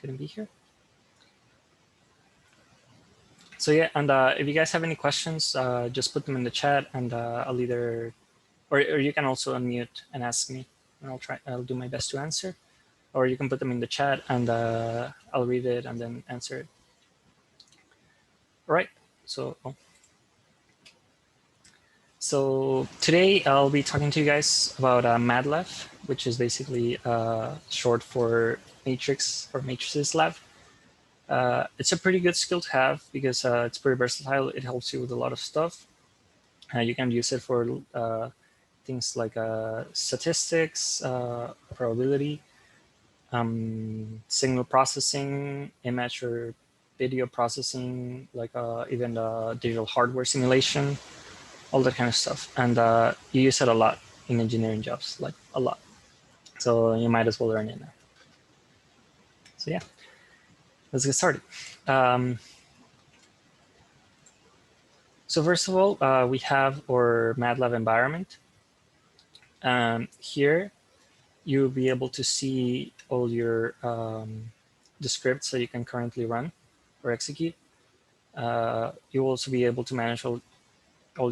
couldn't be here. So yeah, and if you guys have any questions, just put them in the chat, and I'll either, or you can also unmute and ask me, and I'll do my best to answer, or you can put them in the chat, and I'll read it and then answer it. All right. So today I'll be talking to you guys about MATLAB, which is basically short for matrix or matrices lab. It's a pretty good skill to have because it's pretty versatile. It helps you with a lot of stuff. You can use it for things like statistics, probability, signal processing, image or video processing, like even digital hardware simulation, all that kind of stuff. And you use it a lot in engineering jobs, like a lot. So you might as well learn it now. So yeah, let's get started. So first of all, we have our MATLAB environment. Here, you'll be able to see all your the scripts that you can currently run or execute. You'll also be able to manage all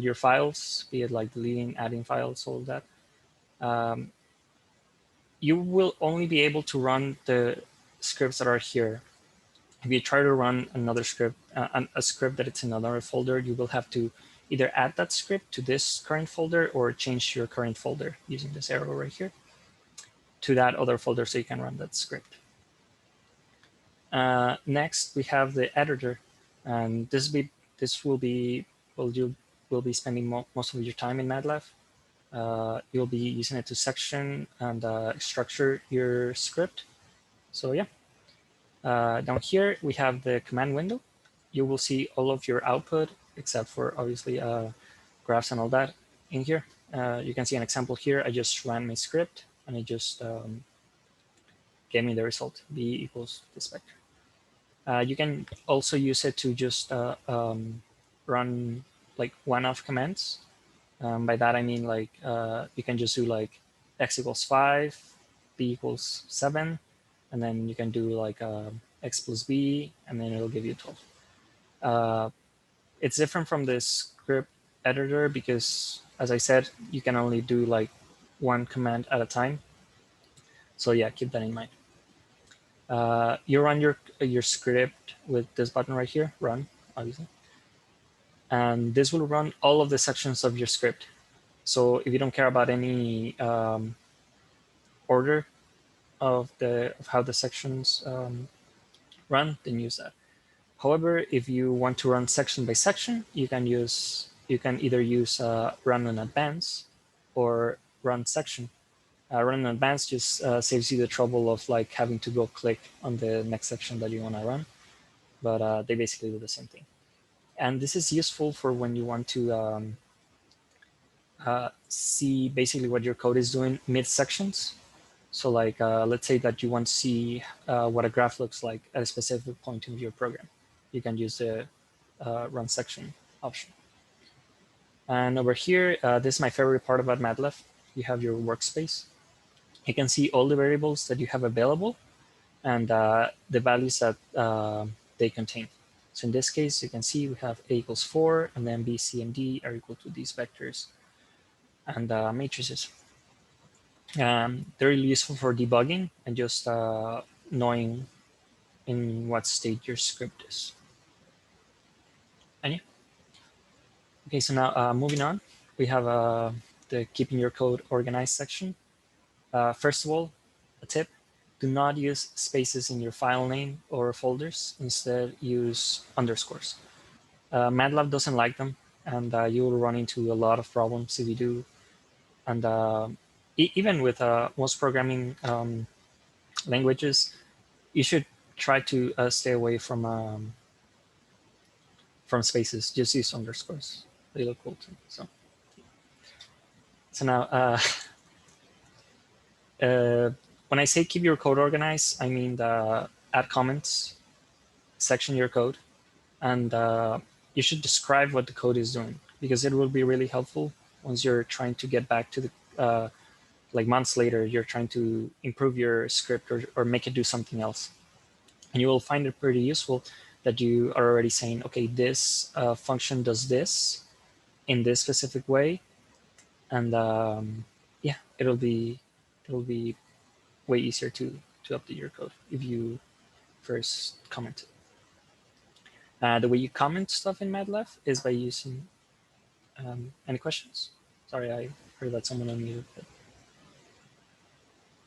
your files, be it like deleting, adding files, all of that. You will only be able to run the scripts that are here. If you try to run another script, a script that it's in another folder, you will have to either add that script to this current folder or change your current folder using this arrow right here to that other folder so you can run that script. Next, we have the editor, and you will be spending most of your time in MATLAB. You'll be using it to section and structure your script. So yeah. Down here, we have the command window. You will see all of your output, except for obviously graphs and all that in here. You can see an example here. I just ran my script, and it just gave me the result, b equals this vector. You can also use it to just run like one-off commands. By that, I mean like you can just do like x equals 5, b equals 7, and then you can do like x plus b, and then it'll give you 12. It's different from the script editor because, as I said, you can only do like one command at a time. So yeah, keep that in mind. You run your script with this button right here, run, obviously. And this will run all of the sections of your script. So if you don't care about any order of how the sections run, then use that. However, if you want to run section by section, you can either use run in advance or run section. Run in advance just saves you the trouble of like having to go click on the next section that you want to run, but they basically do the same thing. And this is useful for when you want to see basically what your code is doing mid sections. So like, let's say that you want to see what a graph looks like at a specific point in your program. You can use the run section option. And over here, this is my favorite part about MATLAB. You have your workspace. You can see all the variables that you have available and the values that they contain. So in this case, you can see we have a equals 4, and then b, c, and d are equal to these vectors and matrices. They're really useful for debugging and just knowing in what state your script is. And yeah. Okay, so now moving on, we have the keeping your code organized section. First of all, a tip, do not use spaces in your file name or folders. Instead, use underscores. MATLAB doesn't like them, and you will run into a lot of problems if you do. And even with most programming languages, you should try to stay away from spaces. Just use underscores. They look cool too. So now, when I say keep your code organized, I mean the add comments section your code, and you should describe what the code is doing, because it will be really helpful once you're trying to get back to the like months later, you're trying to improve your script or make it do something else. And you will find it pretty useful that you are already saying, okay, this function does this in this specific way. And yeah, it'll be way easier to update your code if you first comment it. The way you comment stuff in MATLAB is by using, any questions? Sorry, I heard that someone unmuted, but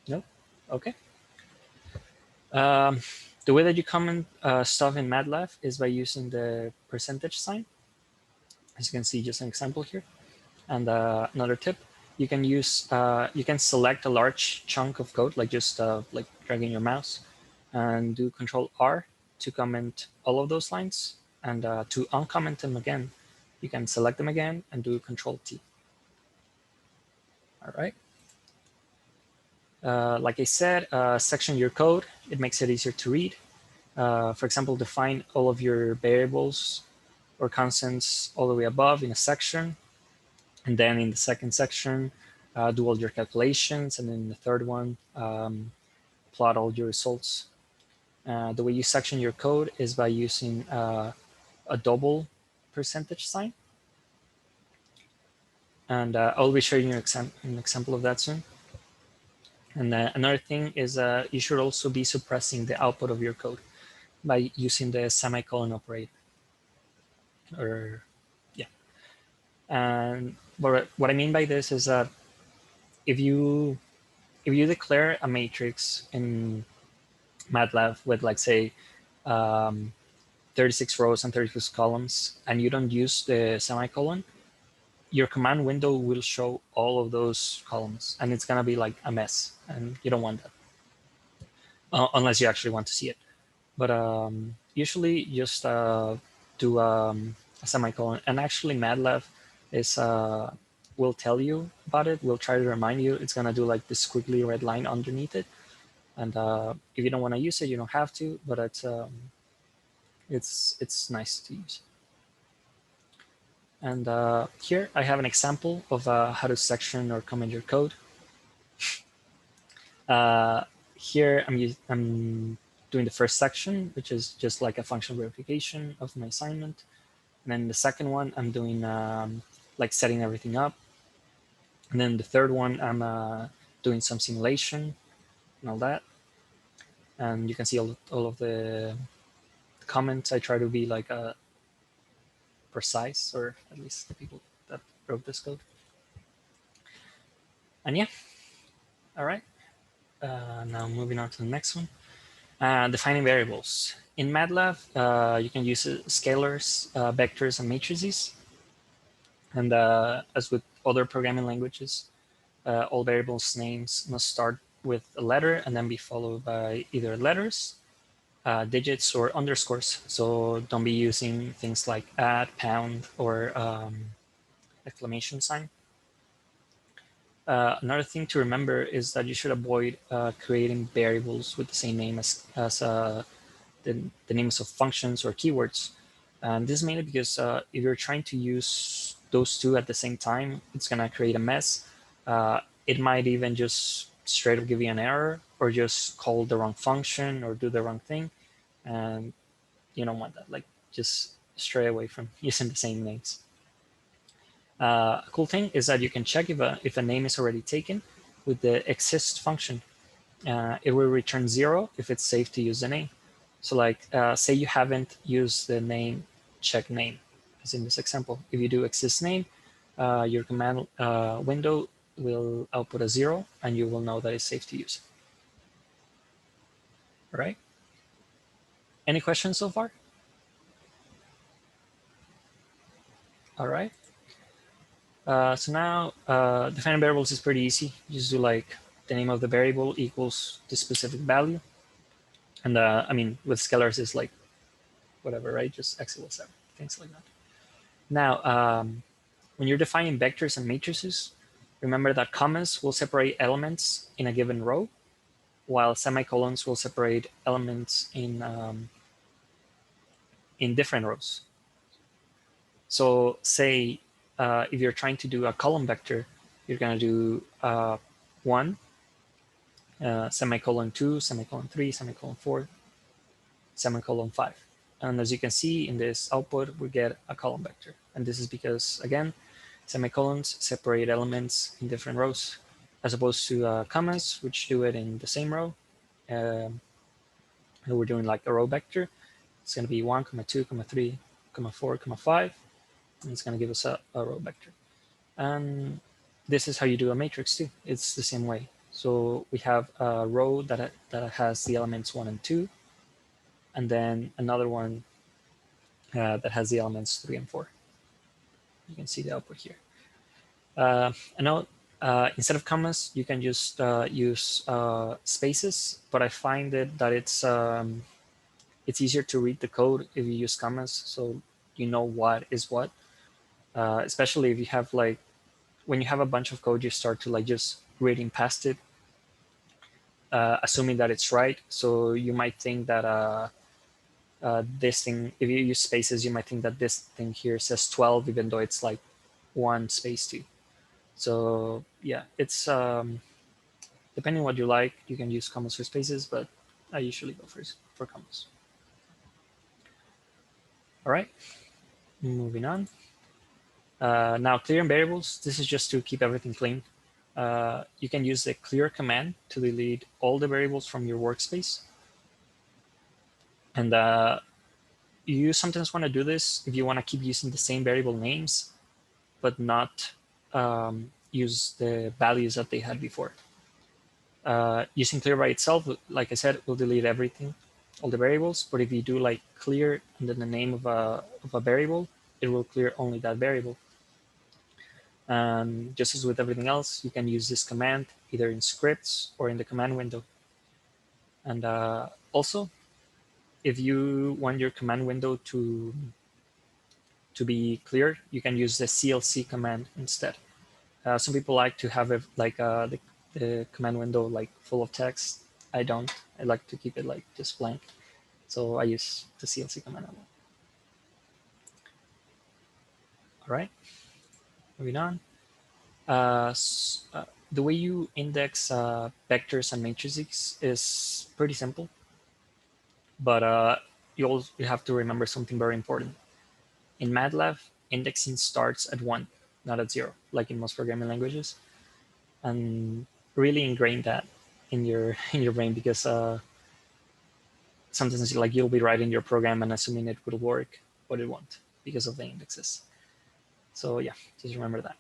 no? Okay. The way that you comment stuff in MATLAB is by using the percentage sign. As you can see, just an example here. And another tip, you can use, you can select a large chunk of code, like just like dragging your mouse, and do Control R to comment all of those lines. And to uncomment them again, you can select them again and do Control T. All right. Like I said, section your code. It makes it easier to read. For example, define all of your variables or constants all the way above in a section. And then in the second section, do all your calculations. And then in the third one, plot all your results. The way you section your code is by using a double percentage sign. And I'll be showing you an example of that soon. And another thing is you should also be suppressing the output of your code by using the semicolon operator. Or yeah. And what I mean by this is that if you declare a matrix in MATLAB with, like, say, 36 rows and 36 columns, and you don't use the semicolon, your command window will show all of those columns, and it's gonna be like a mess, and you don't want that, unless you actually want to see it. But usually just do a semicolon, and actually MATLAB is will tell you about it. We'll try to remind you. It's gonna do like this squiggly red line underneath it, and if you don't want to use it, you don't have to. But it's nice to use. And here I have an example of how to section or comment your code. Here I'm doing the first section, which is just like a functional verification of my assignment. And then the second one, I'm doing like setting everything up. And then the third one, I'm doing some simulation and all that. And you can see all of the comments. I try to be like precise, or at least the people that wrote this code. And yeah, all right. Now moving on to the next one. Defining variables. In MATLAB, you can use scalars, vectors, and matrices. And as with other programming languages, all variables names must start with a letter and then be followed by either letters, digits, or underscores. So don't be using things like @ pound, or exclamation sign. Another thing to remember is that you should avoid creating variables with the same name as the names of functions or keywords. And this is mainly because if you're trying to use those two at the same time, it's going to create a mess. It might even just straight up give you an error, or just call the wrong function or do the wrong thing. And you don't want that. Like, just stray away from using the same names. A cool thing is that you can check if a name is already taken with the exist function. It will return 0 if it's safe to use the name. So like, say you haven't used the name check name, as in this example. If you do exist name, your command window will output a 0, and you will know that it's safe to use. All right. Any questions so far? All right. So now defining variables is pretty easy. You just do like the name of the variable equals the specific value. And I mean, with scalars is like whatever, right? Just x equals 7, things like that. Now, when you're defining vectors and matrices, remember that commas will separate elements in a given row, while semicolons will separate elements in different rows. So say if you're trying to do a column vector, you're going to do 1, semicolon 2, semicolon 3, semicolon 4, semicolon 5. And as you can see in this output, we get a column vector. And this is because, again, semicolons separate elements in different rows, as opposed to commas, which do it in the same row. We're doing like a row vector. It's going to be 1, 2, 3, 4, 5, and it's going to give us a row vector. And this is how you do a matrix too. It's the same way. So we have a row that has the elements 1 and 2, and then another one that has the elements 3 and 4. You can see the output here. And now, instead of commas, you can just use spaces, but I find that it's easier to read the code if you use commas, so you know what is what. Especially if you have like, when you have a bunch of code, you start to like just reading past it, assuming that it's right. So you might think that this thing, if you use spaces, you might think that this thing here says 12, even though it's like 1 space 2. So yeah, it's depending on what you like, you can use commas or spaces, but I usually go for commas. All right, moving on. Now, clearing variables, this is just to keep everything clean. You can use the clear command to delete all the variables from your workspace. And you sometimes want to do this if you want to keep using the same variable names, but not use the values that they had before. Using clear by itself, like I said, will delete everything, all the variables. But if you do like clear and then the name of a variable, it will clear only that variable. And just as with everything else, you can use this command either in scripts or in the command window. And also, if you want your command window to be clear, you can use the CLC command instead. Some people like to have it like the command window like full of text. I don't. I like to keep it like just blank. So I use the CLC command. All right, moving on. The way you index vectors and matrices is pretty simple, but you have to remember something very important. In MATLAB, indexing starts at 1, not at 0, like in most programming languages, and really ingrain that in your brain, because sometimes like you'll be writing your program and assuming it will work, but it won't because of the indexes. So yeah, just remember that.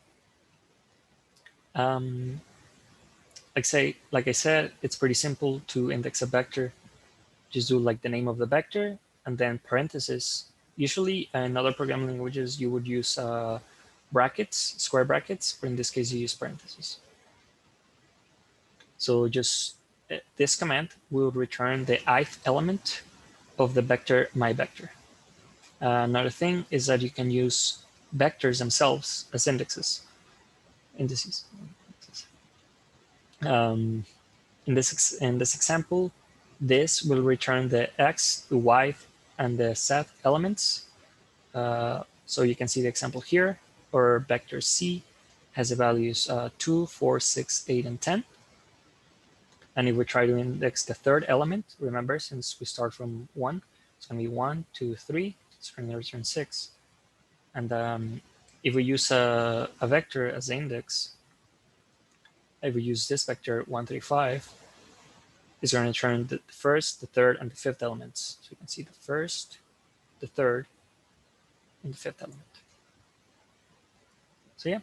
Like I said, it's pretty simple to index a vector. Just do like the name of the vector and then parentheses. Usually in other programming languages, you would use brackets, square brackets, but in this case, you use parentheses. So just this command will return the ith element of the vector my vector. Another thing is that you can use vectors themselves as indices. In this example, this will return the x, the y, and the z elements. So you can see the example here, or vector c has the values 2, 4, 6, 8, and 10. And if we try to index the third element, remember, since we start from 1, it's going to be 1, 2, 3. It's going to return 6. And if we use a vector as the index, if we use this vector 1, 3, 5, it's going to return the first, the third, and the fifth elements. So you can see the first, the third, and the fifth element. So yeah,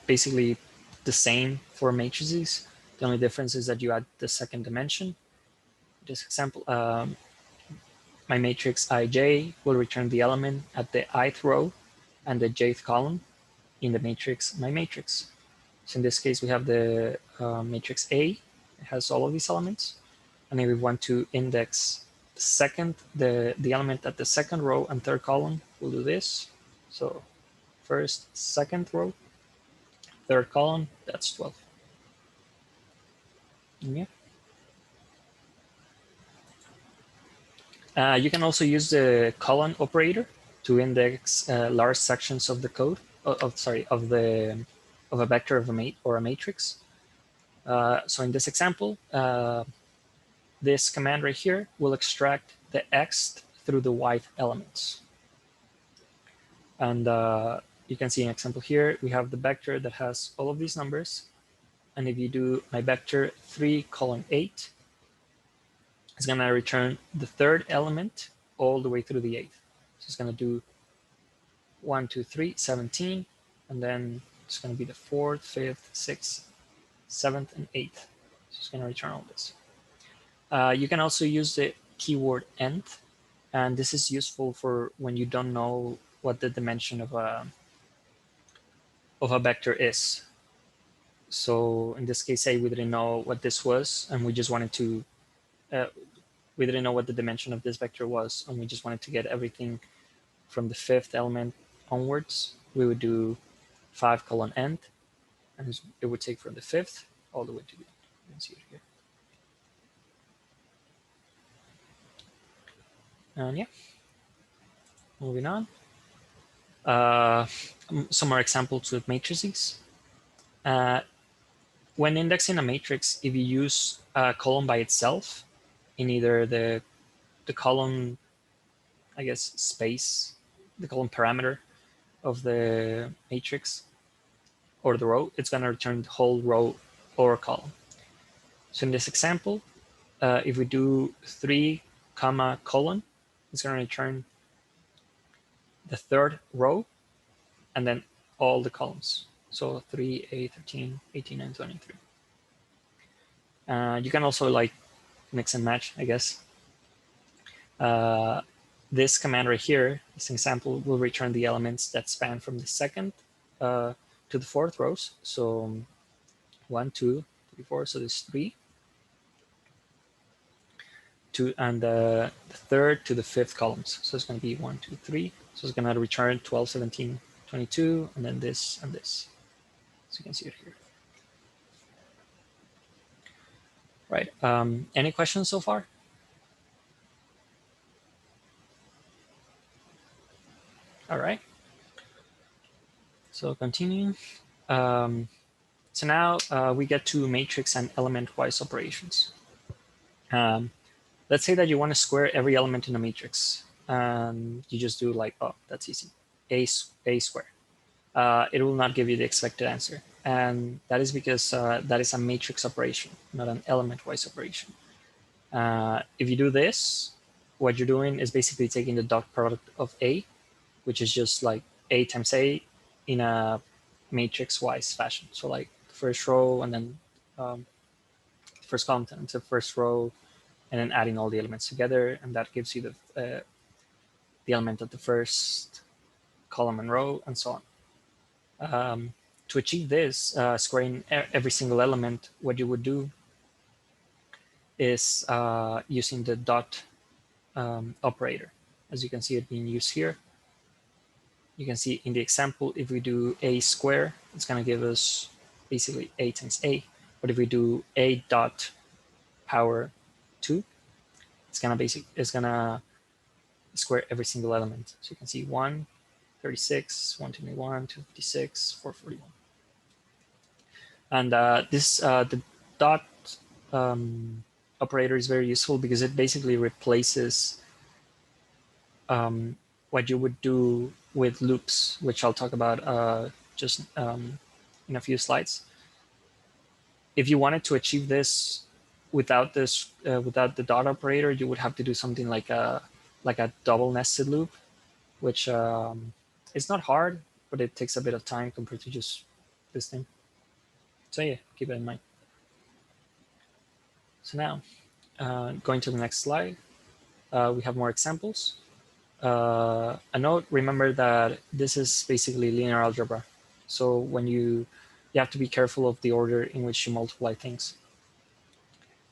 basically the same for matrices. The only difference is that you add the second dimension. This example, my matrix ij will return the element at the ith row and the jth column in the matrix my matrix. So in this case, we have the matrix A. It has all of these elements. And if we want to index the element at the second row and third column, we'll do this. So first, second row, third column, that's 12. Yeah. You can also use the colon operator to index large sections of the code, of a vector or a matrix. So in this example, this command right here will extract the x through the y elements. And you can see an example here. We have the vector that has all of these numbers. And if you do my vector 3 colon 8, it's going to return the third element all the way through the eighth. So it's going to do 1, 2, 3, 17, and then it's going to be the fourth, fifth, sixth, seventh, and eighth. So it's going to return all this. You can also use the keyword nth, and this is useful for when you don't know what the dimension of a vector is. So in this case, say we didn't know what this was, and we just wanted to, we didn't know what the dimension of this vector was, and we just wanted to get everything from the fifth element onwards. We would do 5 colon nth, and it would take from the fifth all the way to the end. You can see it here. And yeah, moving on. Some more examples with matrices. When indexing a matrix, if you use a column by itself in either the column, I guess, space, the column parameter of the matrix or the row, it's going to return the whole row or column. So in this example, if we do 3 comma colon, it's going to return the third row and then all the columns. So 3, 13, 18, and 23. You can also like mix and match, I guess. This command right here, this example, will return the elements that span from the second to the fourth rows. So 1, 2, 3, 4. So there's 3. And the third to the fifth columns. So it's going to be 1, 2, 3. So it's going to return 12, 17, 22, and then this and this. So you can see it here. Right. Any questions so far? All right. So continuing. So now we get to matrix and element-wise operations. Let's say that you want to square every element in a matrix. You just do like, oh, that's easy, a square. It will not give you the expected answer. And that is because that is a matrix operation, not an element-wise operation. If you do this, what you're doing is basically taking the dot product of A, which is just like A times A in a matrix-wise fashion. So like the first row and then first column times the first row, and then adding all the elements together, and that gives you the element of the first column and row, and so on. To achieve this, squaring every single element, what you would do is using the dot operator, as you can see it being used here. You can see in the example, if we do a square, it's going to give us basically a times a. But if we do a dot power 2, it's gonna square every single element. So you can see 1, 36, 121, 256, 441. And the dot operator is very useful because it basically replaces what you would do with loops, which I'll talk about just in a few slides. If you wanted to achieve this without the dot operator, you would have to do something like a double nested loop, which is not hard, but it takes a bit of time compared to just this thing. So yeah, keep it in mind. So now, going to the next slide, we have more examples. A note, remember that this is basically linear algebra. So when you have to be careful of the order in which you multiply things.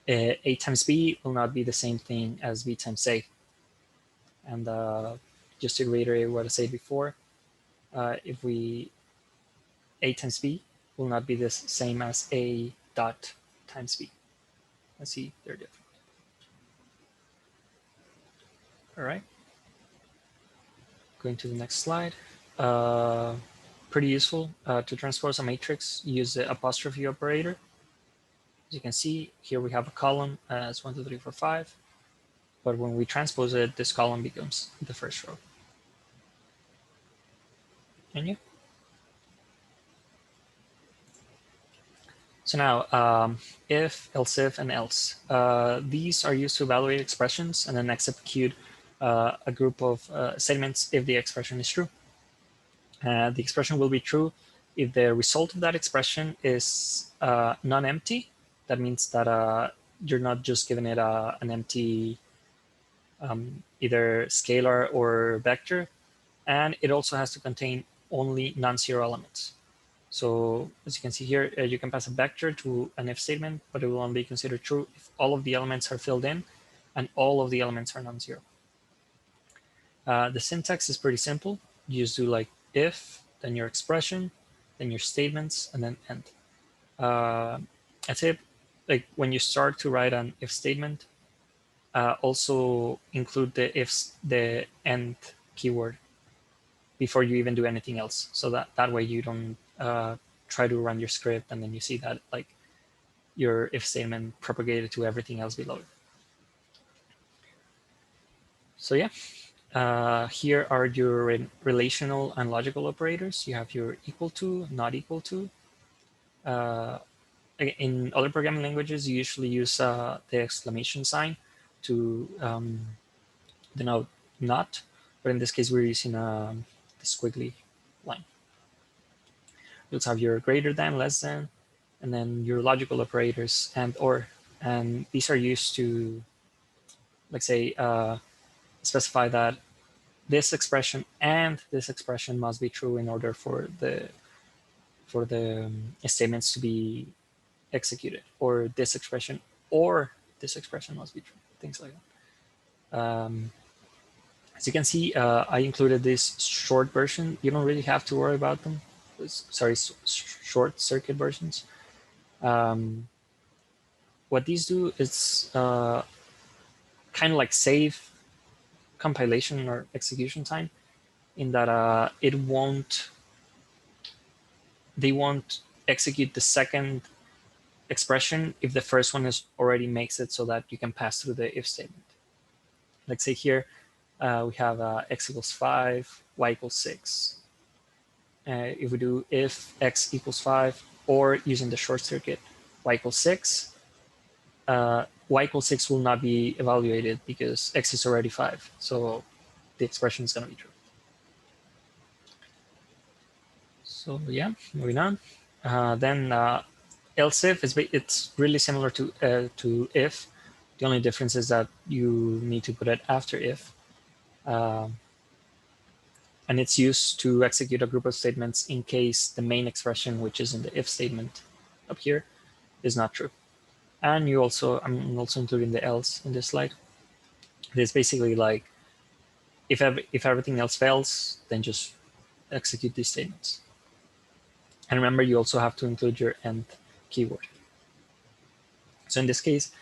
A times B will not be the same thing as B times A. And just to reiterate what I said before, if we A times B will not be the same as A dot times B. Let's see, they're different. All right. Going to the next slide. Pretty useful to transpose a matrix. Use the apostrophe operator. As you can see, here we have a column as 1, 2, 3, 4, 5. But when we transpose it, this column becomes the first row. Continue. So now, if, else if, and else. These are used to evaluate expressions and then execute a group of statements if the expression is true. The expression will be true if the result of that expression is non-empty. That means that you're not just giving it an empty either scalar or vector, and it also has to contain only non-zero elements. So as you can see here, you can pass a vector to an if statement, but it will only be considered true if all of the elements are filled in and all of the elements are non-zero. The syntax is pretty simple. You just do like if, then your expression, then your statements, and then end. That's it. Like when you start to write an if statement, also include the end keyword before you even do anything else. So that way you don't try to run your script and then you see that like your if statement propagated to everything else below it. So yeah, here are your relational and logical operators. You have your equal to, not equal to. In other programming languages, you usually use the exclamation sign to denote not, but in this case, we're using the squiggly line. You also have your greater than, less than, and then your logical operators and or, and these are used to, like say, specify that this expression and this expression must be true in order for the statements to be executed, or this expression or this expression must be true, things like that. As you can see, I included this short version. You don't really have to worry about them. Sorry, short circuit versions. What these do is kind of like save compilation or execution time, in that they won't execute the second expression if the first one is already makes it so that you can pass through the if statement. Like say here, we have x equals 5, y equals 6. If we do if x equals 5, or using the short circuit, y equals 6, y equals 6 will not be evaluated because x is already 5. So the expression is going to be true. So yeah, moving on. Then else if it's really similar to if. The only difference is that you need to put it after if. And it's used to execute a group of statements in case the main expression, which is in the if statement up here, is not true. And I'm also including the else in this slide. It's basically like if everything else fails, then just execute these statements. And remember, you also have to include your end keyword. So in this case,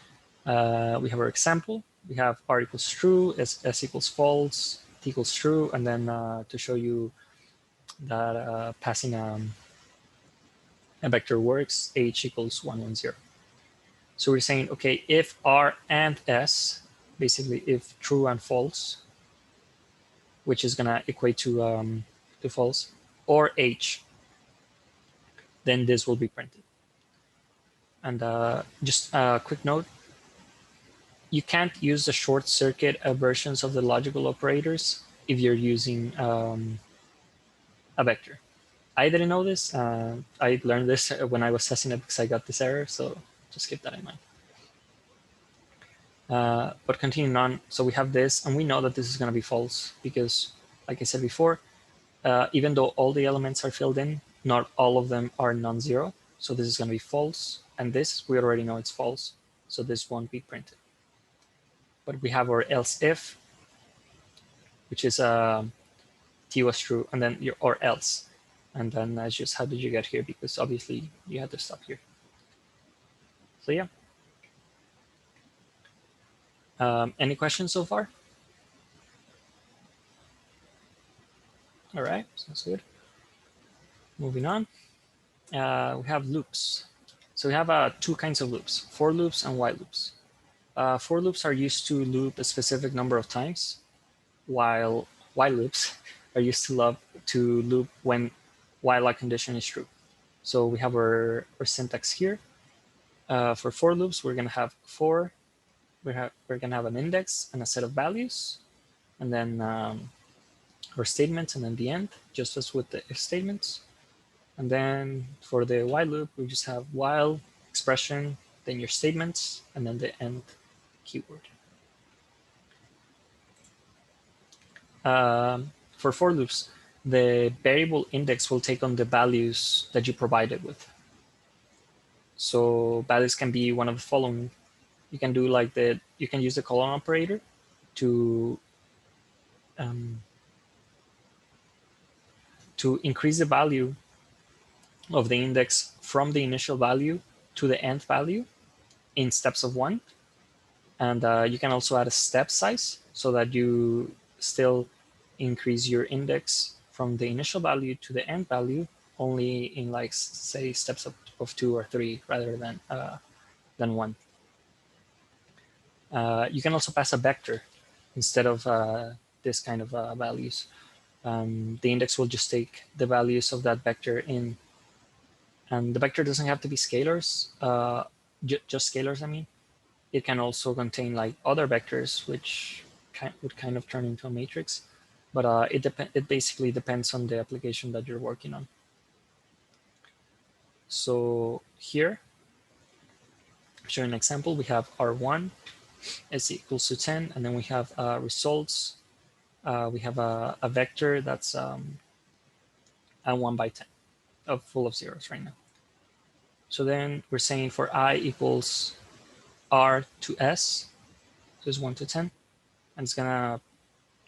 we have our example. We have r equals true, s equals false, t equals true, and then to show you that passing a vector works, h equals 1, 1, 0. So we're saying, okay, if r and s, basically if true and false, which is going to equate to false, or h, then this will be printed. And just a quick note, you can't use the short circuit versions of the logical operators if you're using a vector. I didn't know this. I learned this when I was testing it because I got this error, so just keep that in mind. But continuing on, so we have this, and we know that this is going to be false because, like I said before, even though all the elements are filled in, not all of them are non-zero. So this is going to be false, and this, we already know it's false, so this won't be printed. But we have our else if, which is t was true, and then your or else. And then that's just how did you get here? Because obviously you had to stop here. So yeah. Any questions so far? All right, sounds good. Moving on. We have loops. So we have two kinds of loops, for loops and while loops. For loops are used to loop a specific number of times, while loops are used to loop while a condition is true. So we have our syntax here. For for loops, we're going to have for, we're going to have an index and a set of values, and then our statements, and then the end, just as with the if statements. And then for the while loop, we just have while, expression, then your statements, and then the end keyword. For for loops, the variable index will take on the values that you provide it with. So values can be one of the following. You can do like you can use the colon operator to increase the value of the index from the initial value to the end value in steps of 1. And you can also add a step size so that you still increase your index from the initial value to the end value only in, like, say, steps of 2 or 3 rather than 1. You can also pass a vector instead of this kind of values. The index will just take the values of that vector in. And the vector doesn't have to be scalars, just scalars, I mean. It can also contain like other vectors, which would kind of turn into a matrix. But it basically depends on the application that you're working on. So here, showing an example, we have R1 is equals to 10, and then we have results. We have a vector that's a 1 by 10, full of zeros right now. So then we're saying for I equals R to S, so it's 1 to 10, and it's gonna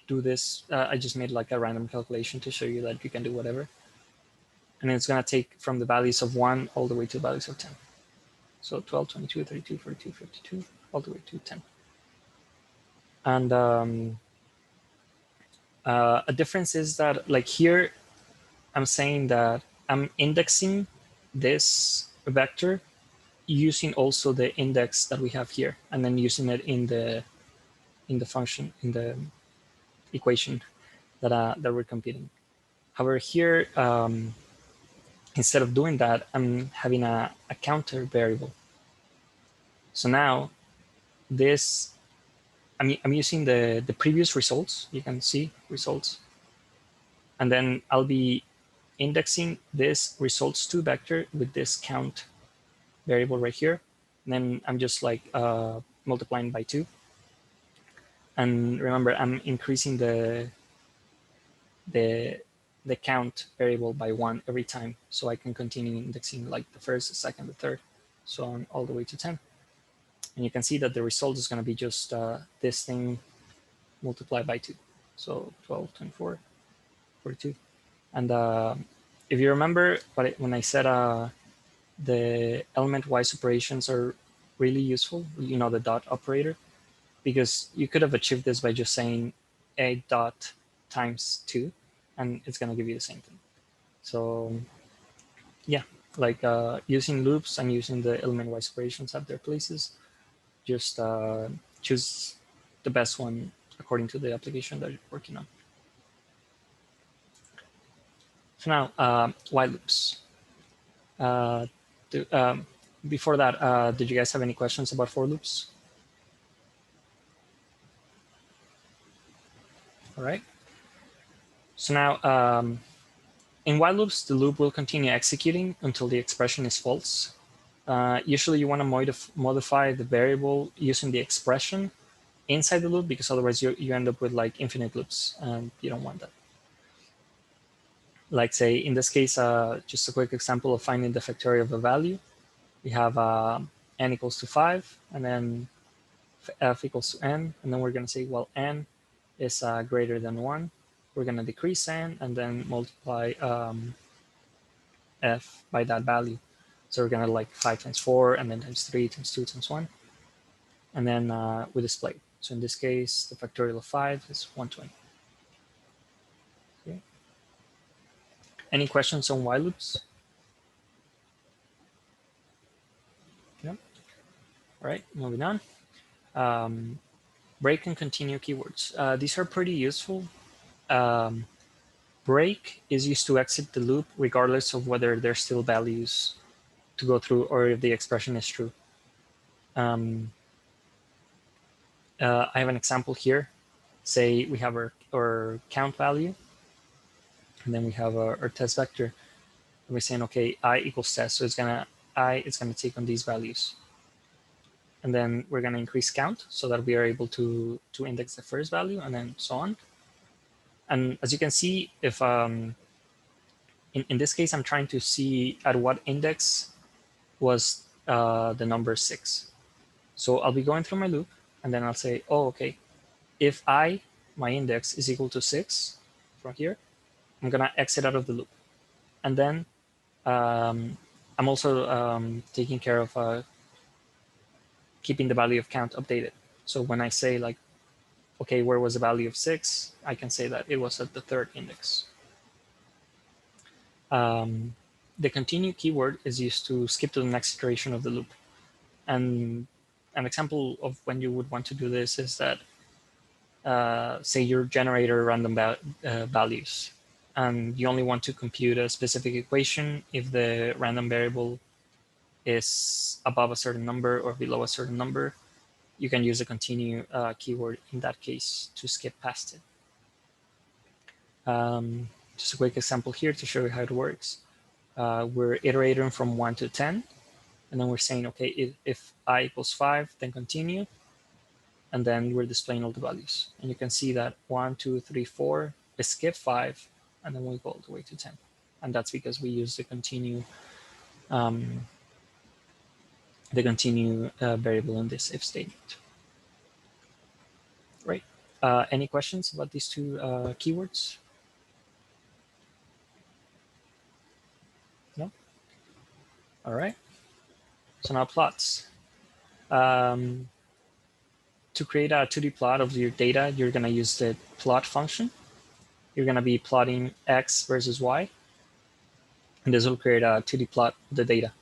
do this. I just made like a random calculation to show you that you can do whatever. And it's gonna take from the values of 1 all the way to the values of 10. So 12, 22, 32, 42, 52, all the way to 10. And a difference is that, like, here, I'm saying that I'm indexing this vector using also the index that we have here, and then using it in the function, in the equation that we're computing. However, here, instead of doing that, I'm having a counter variable. So now this, I'm using the previous results. You can see results. And then I'll be indexing this results2 vector with this count variable right here. And then I'm just like multiplying by 2. And remember, I'm increasing the count variable by 1 every time, so I can continue indexing like the first, the second, the third, so on all the way to 10. And you can see that the result is going to be just this thing multiplied by 2. So 12, 24, 42. And if you remember when I said the element-wise operations are really useful, you know, the dot operator, because you could have achieved this by just saying a dot times 2, and it's going to give you the same thing. So yeah, like using loops and using the element-wise operations have their places. Just choose the best one according to the application that you're working on. So now, while loops. Before that, did you guys have any questions about for loops? All right. So now, in while loops, the loop will continue executing until the expression is false. Usually you want to modify the variable using the expression inside the loop, because otherwise you end up with like infinite loops, and you don't want that. Like, say, in this case, just a quick example of finding the factorial of a value. We have n equals to 5, and then f equals to n, and then we're going to say, well, n is greater than 1. We're going to decrease n and then multiply f by that value. So we're going to like 5 times 4, and then times 3, times 2, times 1. And then we display. So in this case, the factorial of 5 is 120. Okay. Any questions on while loops? All right, moving on. Break and continue keywords. These are pretty useful. Break is used to exit the loop regardless of whether there's still values to go through or if the expression is true. I have an example here. Say we have our count value, and then we have our test vector. And we're saying, okay, I equals test, so it's gonna take on these values. And then we're gonna increase count so that we are able to index the first value and then so on. And as you can see, if in this case, I'm trying to see at what index was the number 6. So I'll be going through my loop, and then I'll say, oh, okay, if my index is equal to 6 from here, I'm gonna exit out of the loop. And then I'm also taking care of keeping the value of count updated. So when I say like, okay, where was the value of 6? I can say that it was at the 3rd index. The continue keyword is used to skip to the next iteration of the loop. And an example of when you would want to do this is that, say you generate random values, and you only want to compute a specific equation if the random variable is above a certain number or below a certain number. You can use the continue keyword in that case to skip past it. Just a quick example here to show you how it works. We're iterating from 1 to 10, and then we're saying, okay, if I equals 5, then continue, and then we're displaying all the values. And you can see that 1, 2, 3, 4, we skip 5, and then we go all the way to 10. And that's because we use the continue variable in this if statement. Right. Any questions about these two keywords? No? All right. So now plots. To create a 2D plot of your data, you're going to use the plot function. You're going to be plotting x versus y. And this will create a 2D plot of the data.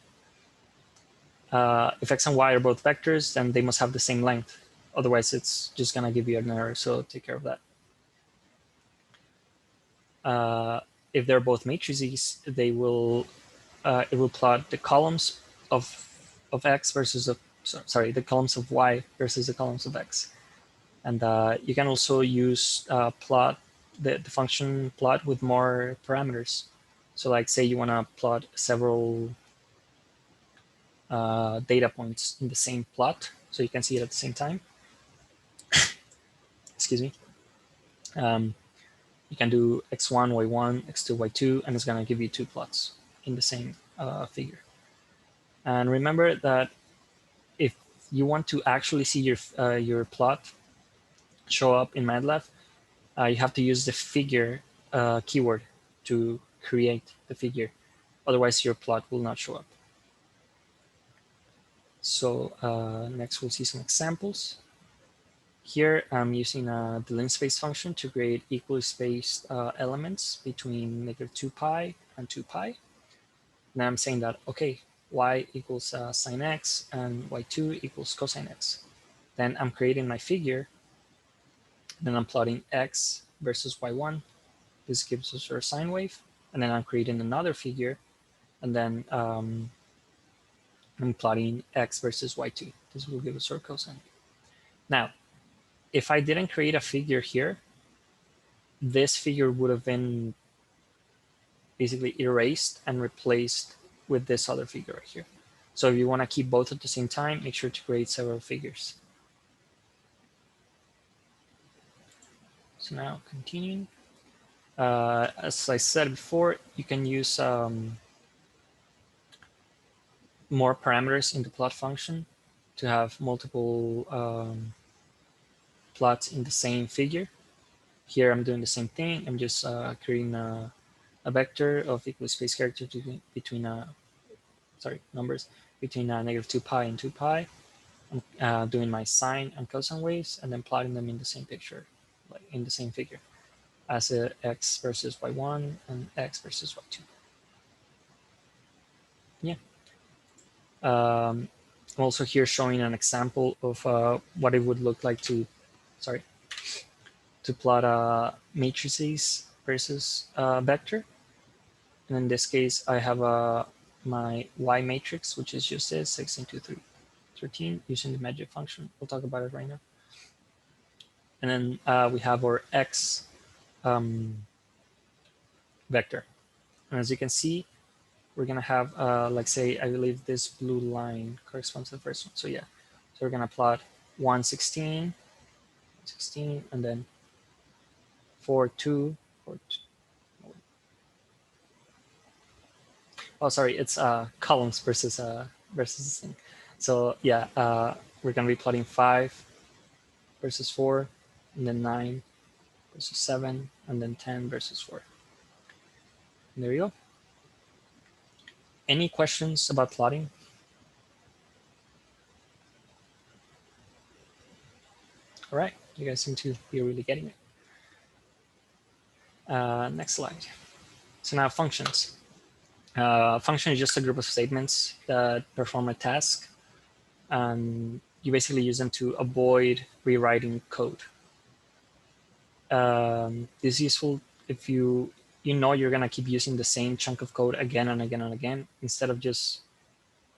If x and y are both vectors, then they must have the same length. Otherwise, it's just going to give you an error. So take care of that. If they're both matrices, it will plot the columns of x versus the columns of y versus the columns of x. And you can also use plot the function plot with more parameters. So like say you want to plot several data points in the same plot, so you can see it at the same time. Excuse me. You can do x1, y1, x2, y2, and it's going to give you 2 plots in the same figure. And remember that if you want to actually see your plot show up in MATLAB, you have to use the figure keyword to create the figure. Otherwise, your plot will not show up. So next, we'll see some examples. Here, I'm using the linspace function to create equally spaced elements between -2 pi and 2 pi. Now I'm saying that, okay, y equals sine x and y2 equals cosine x. Then I'm creating my figure. Then I'm plotting x versus y1. This gives us our sine wave. And then I'm creating another figure. And then I'm plotting x versus y2. This will give us our cosine. Now, if I didn't create a figure here, this figure would have been basically erased and replaced with this other figure right here. So if you want to keep both at the same time, make sure to create several figures. So now continuing. As I said before, you can use more parameters in the plot function to have multiple plots in the same figure. Here I'm doing the same thing. I'm just creating a vector of equal space characters between numbers between -2 pi and 2 pi. I'm doing my sine and cosine waves and then plotting them in the same picture, like in the same figure, as x versus y1 and x versus y2. Yeah. I'm also here showing an example of what it would look like to, to plot matrices versus vector. And in this case, I have my y matrix, which is just this 16, 2, 3, 13, using the magic function. We'll talk about it right now. And then we have our x vector. And as you can see, we're going to have, like say, I believe this blue line corresponds to the first one. So yeah, so we're going to plot 1, 16, 16, and then 4, 2, 4, 2. Oh, sorry, it's columns versus versus thing. So yeah, we're going to be plotting 5 versus 4, and then 9 versus 7, and then 10 versus 4. And there you go. Any questions about plotting? All right, you guys seem to be really getting it. Next slide. So now functions. Function is just a group of statements that perform a task, and you basically use them to avoid rewriting code. This is useful if you know you're gonna keep using the same chunk of code again and again and again, instead of just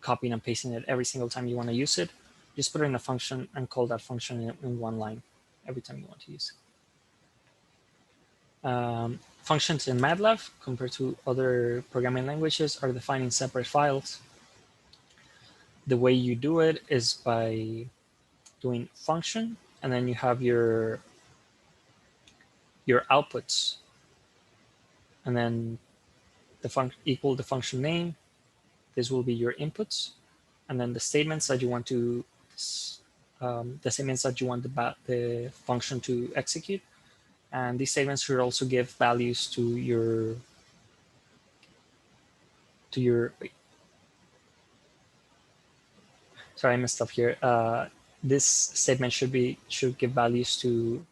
copying and pasting it every single time you want to use it. Just put it in a function and call that function in one line every time you want to use it. Functions in MATLAB, compared to other programming languages, are defined in separate files. The way you do it is by doing function, and then you have your outputs, and then the function equal the function name. This will be your inputs, and then the statements that you want to the statements that you want the function to execute. And these statements should also give values to your wait, sorry, I messed up here. This statement should give values to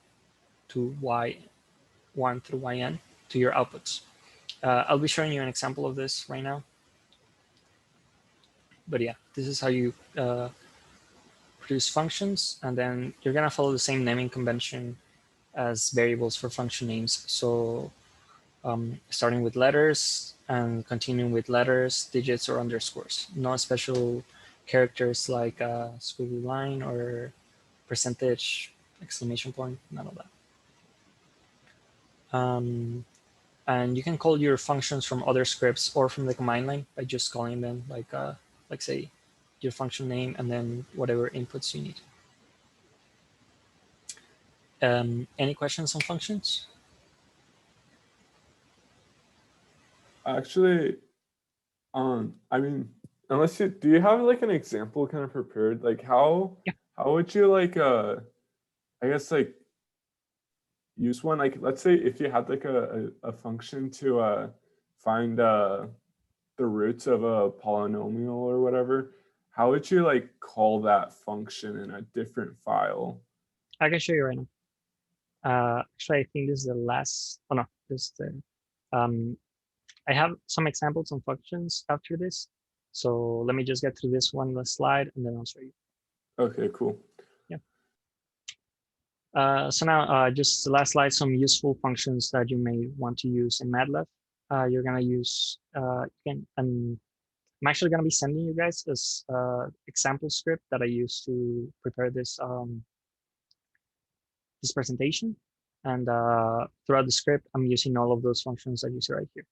y1 through yn to your outputs. I'll be showing you an example of this right now. But yeah, this is how you produce functions, and then you're gonna follow the same naming convention as variables for function names. So starting with letters and continuing with letters, digits, or underscores. No special characters like squiggly line or percentage, exclamation point, none of that. And you can call your functions from other scripts or from the command line by just calling them, like say your function name and then whatever inputs you need. Any questions on functions? Actually, I mean, unless do you have like an example kind of prepared? Like how would you like I guess like use one? Like let's say if you had like a function to find the roots of a polynomial or whatever, how would you like call that function in a different file? I can show you right now. Actually, I think this is the last. Oh no, this is the. I have some examples on functions after this. So let me just get through this one last slide, and then I'll show you. Okay, cool. Yeah. So now, just the last slide, some useful functions that you may want to use in MATLAB. You're gonna use and I'm actually gonna be sending you guys this example script that I used to prepare this this presentation. And throughout the script, I'm using all of those functions that you see right here.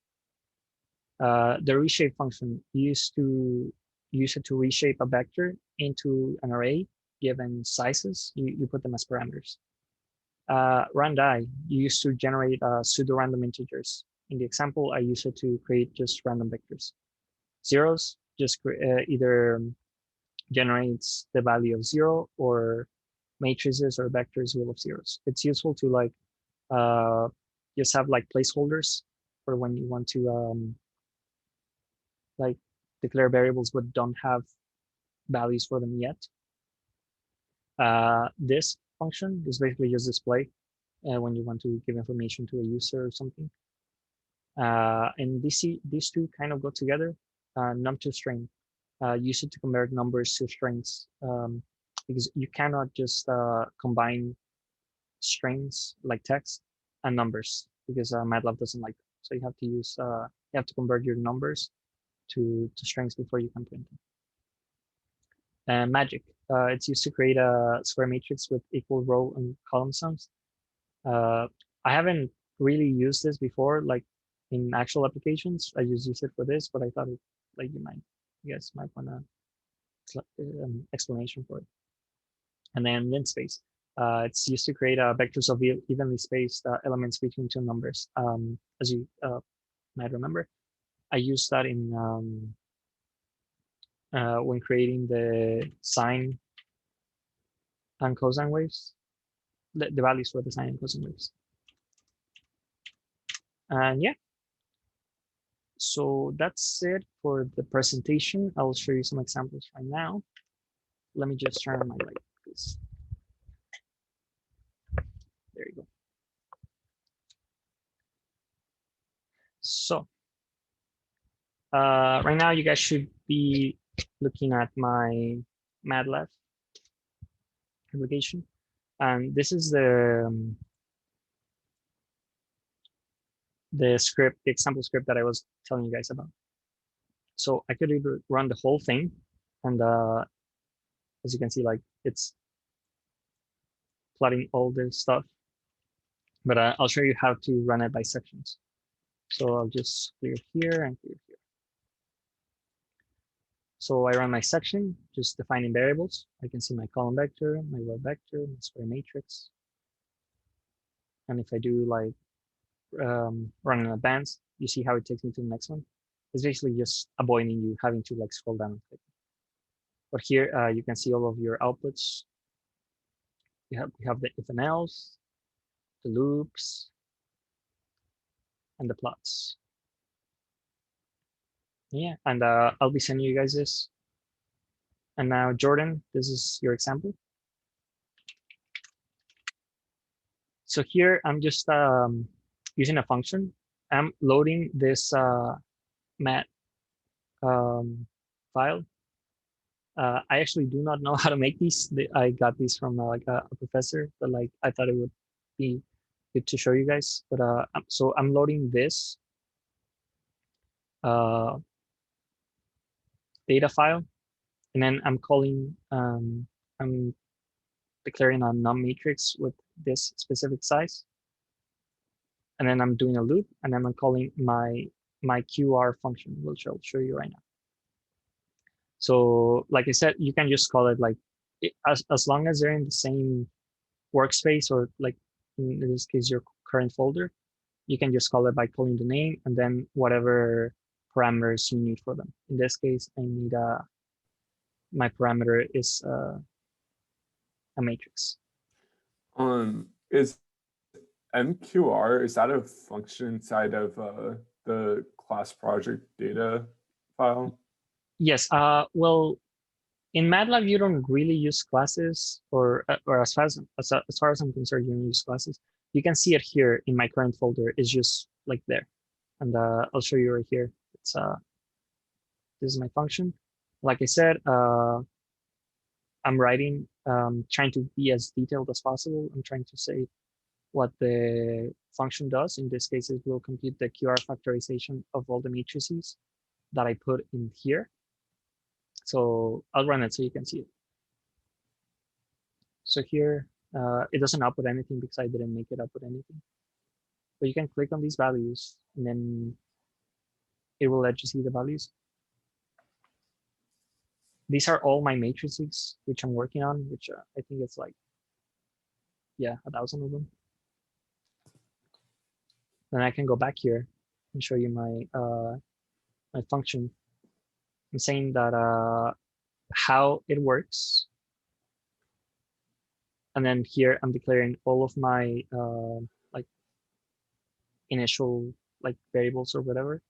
The reshape function used to use it to reshape a vector into an array given sizes. You put them as parameters. Randi, you used to generate pseudo-random integers. In the example, I use it to create just random vectors. Zeros just either generates the value of 0, or matrices or vectors full of zeros. It's useful to like just have like placeholders for when you want to like declare variables but don't have values for them yet. This function is basically just display when you want to give information to a user or something. And these two kind of go together. Num2string. use it to convert numbers to strings, because you cannot just combine strings like text and numbers, because MATLAB doesn't like that. So you have to use you have to convert your numbers to strings before you can print them. And magic, it's used to create a square matrix with equal row and column sums. I haven't really used this before, like in actual applications. I just use it for this, but I thought it, like, you guys might want to explanation for it. And then linspace. It's used to create vectors of evenly spaced elements between two numbers. As you might remember, I used that in when creating the sine and cosine waves, the values for the sine and cosine waves. And yeah, so that's it for the presentation. I'll show you some examples right now. Let me just turn on my light, please. There you go. So right now you guys should be looking at my MATLAB application. And this is the script, the example script that I was telling you guys about. So I could either run the whole thing, and as you can see, like, it's plotting all this stuff, but I'll show you how to run it by sections. So I'll just clear here and clear here. So I run my section, just defining variables. I can see my column vector, my row vector, my square matrix. And if I do like run in advance, you see how it takes me to the next one. It's basically just avoiding you having to like scroll down and click. But here you can see all of your outputs. You have the if and else, the loops, and the plots. Yeah, and I'll be sending you guys this. And now, Jordan, this is your example. So here I'm just using a function. I'm loading this mat file. I actually do not know how to make these. I got these from like a professor, but like I thought it would be good to show you guys. But so I'm loading this data file, and then I'm calling I'm declaring a num matrix with this specific size, and then I'm doing a loop, and then I'm calling my QR function, which I'll show you right now. So like I said, you can just call it like as long as they're in the same workspace, or like in this case your current folder, you can just call it by calling the name and then whatever parameters you need for them. In this case, I need my parameter is a matrix. Is MQR, is that a function inside of the class project data file? Yes. Well, in MATLAB, you don't really use classes, or as far as I'm concerned, you don't use classes. You can see it here in my current folder. It's just like there, and I'll show you right here. It's this is my function. Like I said, I'm writing, trying to be as detailed as possible. I'm trying to say what the function does. In this case, it will compute the QR factorization of all the matrices that I put in here. So I'll run it so you can see it. So here, it doesn't output anything because I didn't make it output anything. But you can click on these values, and then it will let you see the values. These are all my matrices, which I'm working on, which I think it's like, yeah, 1,000 of them. Then I can go back here and show you my my function. I'm saying that how it works, and then here I'm declaring all of my like initial like variables or whatever.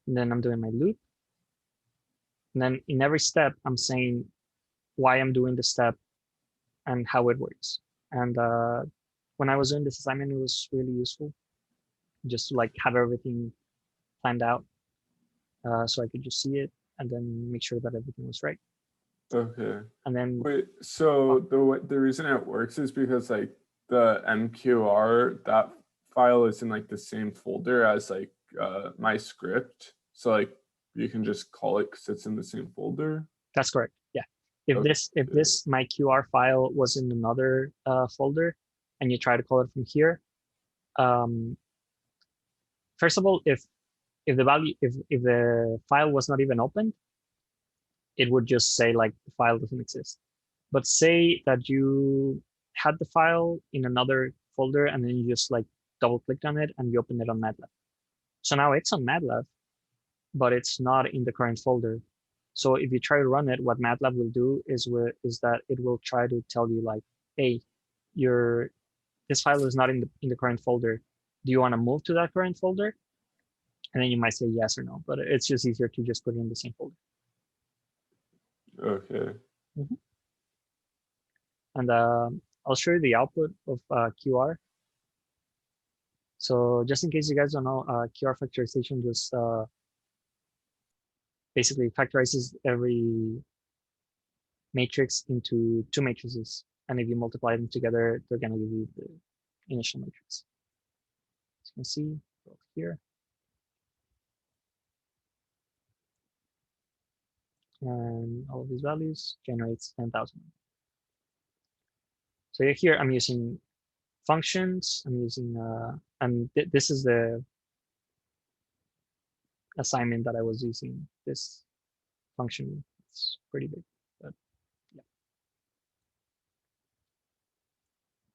And then I'm doing my loop. And then in every step, I'm saying why I'm doing the step and how it works. And when I was doing this assignment, it was really useful just to like have everything planned out, so I could just see it. and then make sure that everything was right. Okay. And then wait, so the reason it works is because like the MQR, that file is in like the same folder as like my script. So like you can just call it because it's in the same folder. that's correct. Yeah. If Okay. this my QR file was in another folder, and you try to call it from here, first of all, if the file was not even opened, it would just say like the file doesn't exist. But say that you had the file in another folder and then you just like double clicked on it and you open it on MATLAB. So now it's on MATLAB, but it's not in the current folder. So if you try to run it, what MATLAB will do is that it will try to tell you like, hey, this file is not in the current folder. Do you want to move to that current folder? And then you might say yes or no, but it's just easier to just put it in the same folder. Okay. Mm-hmm. And I'll show you the output of QR. So just in case you guys don't know, QR factorization just basically factorizes every matrix into two matrices. And if you multiply them together, they're going to give you the initial matrix. As you can see here. And all of these values generates 10,000. So here I'm using functions. I'm using, and this is the assignment that I was using. This function, it's pretty big, but yeah.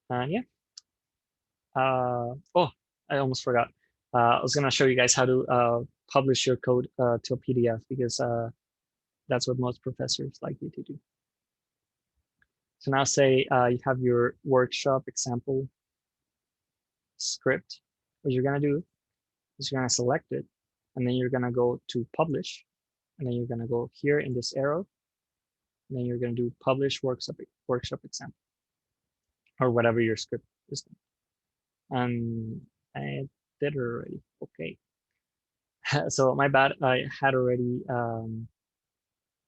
And yeah. Oh, I almost forgot. I was gonna show you guys how to publish your code to a PDF, because that's what most professors like you to do. So now say you have your workshop example script. What you're gonna do is you're gonna select it, and then you're gonna go to publish, and then you're gonna go here in this arrow, and then you're gonna do publish workshop example, or whatever your script is. And I did it already. Okay. So my bad. I had already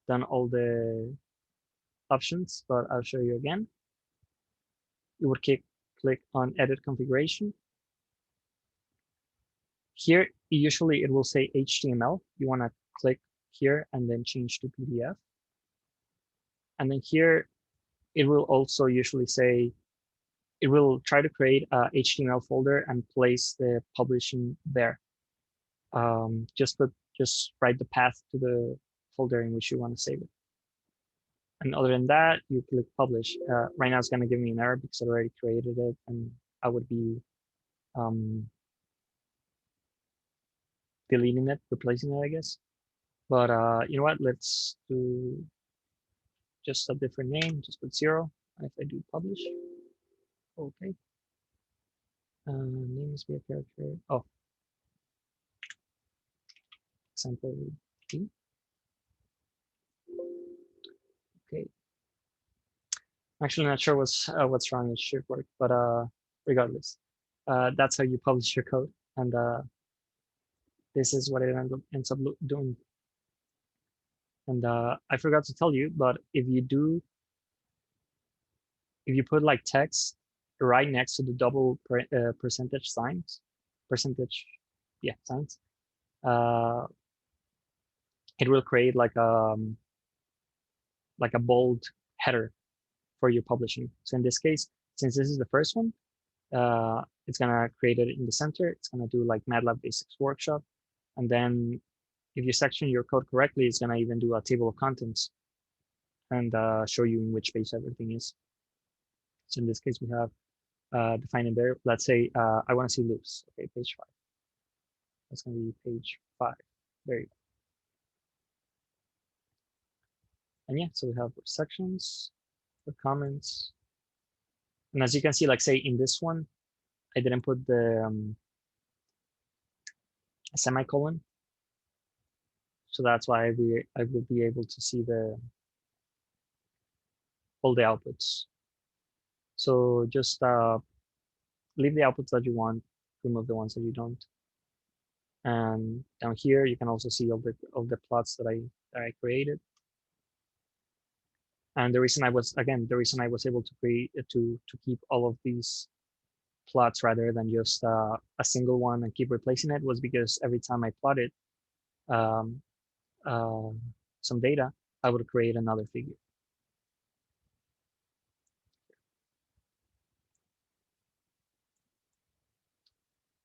done all the options, but I'll show you again. You would click on edit configuration. Here, usually it will say HTML. You want to click here and then change to PDF. And then here, it will also usually say, it will try to create a HTML folder and place the publishing there. Just write the path to the folder in which you want to save it. And other than that, you click publish. Right now it's going to give me an error because I already created it, and I would be deleting it, replacing it, I guess. But you know what? Let's do just a different name. Just put 0. And if I do publish, okay. Name is be a character. Oh, example D. Okay. Actually, not sure what's wrong. It should work, but regardless, that's how you publish your code, and this is what it ends up doing. And I forgot to tell you, but if you put like text right next to the double percentage signs, signs, it will create like a bold header for your publishing. So in this case, since this is the first one, it's gonna create it in the center. It's gonna do like MATLAB Basics Workshop, and then if you section your code correctly, it's gonna even do a table of contents and show you in which page everything is. So in this case, we have defining there. Let's say I want to see loops. Okay, page 5. That's going to be page 5. There you go. And yeah, so we have sections, the comments. And as you can see, like say in this one, I didn't put the semicolon. So that's why I will be able to see all the outputs. So just leave the outputs that you want, remove the ones that you don't. And down here, you can also see all the plots that that I created. And the reason I was able to create to keep all of these plots rather than just a single one and keep replacing it was because every time I plotted um, uh, some data, I would create another figure.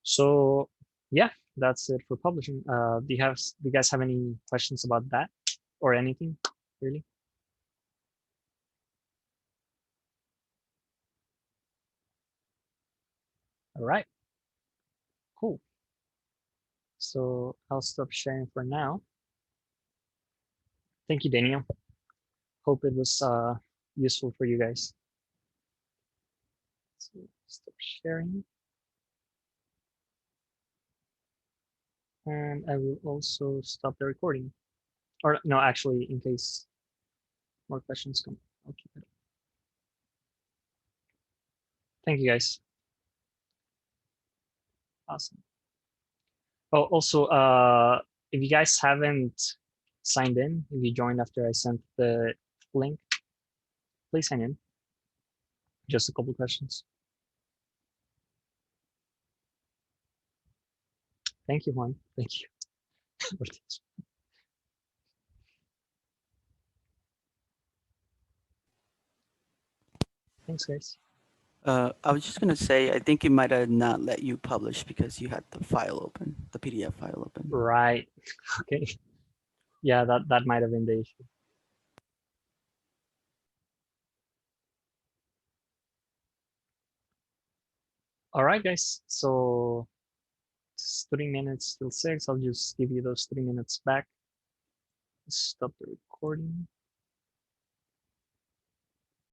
So yeah, that's it for publishing. Do you guys have any questions about that or anything really? All right, cool. So I'll stop sharing for now. Thank you, Daniel. Hope it was useful for you guys. So stop sharing. And I will also stop the recording. Or no, actually, in case more questions come, I'll keep it. Thank you, guys. Awesome. Oh, also, if you guys haven't signed in, if you joined after I sent the link, please sign in. Just a couple questions. Thank you, Juan. Thank you. Thanks, guys. I was just gonna say, I think it might have not let you publish because you had the file open, the PDF file open. Right. Okay. Yeah, that might have been the issue. All right, guys. So it's 3 minutes till 6. I'll just give you those 3 minutes back. Stop the recording.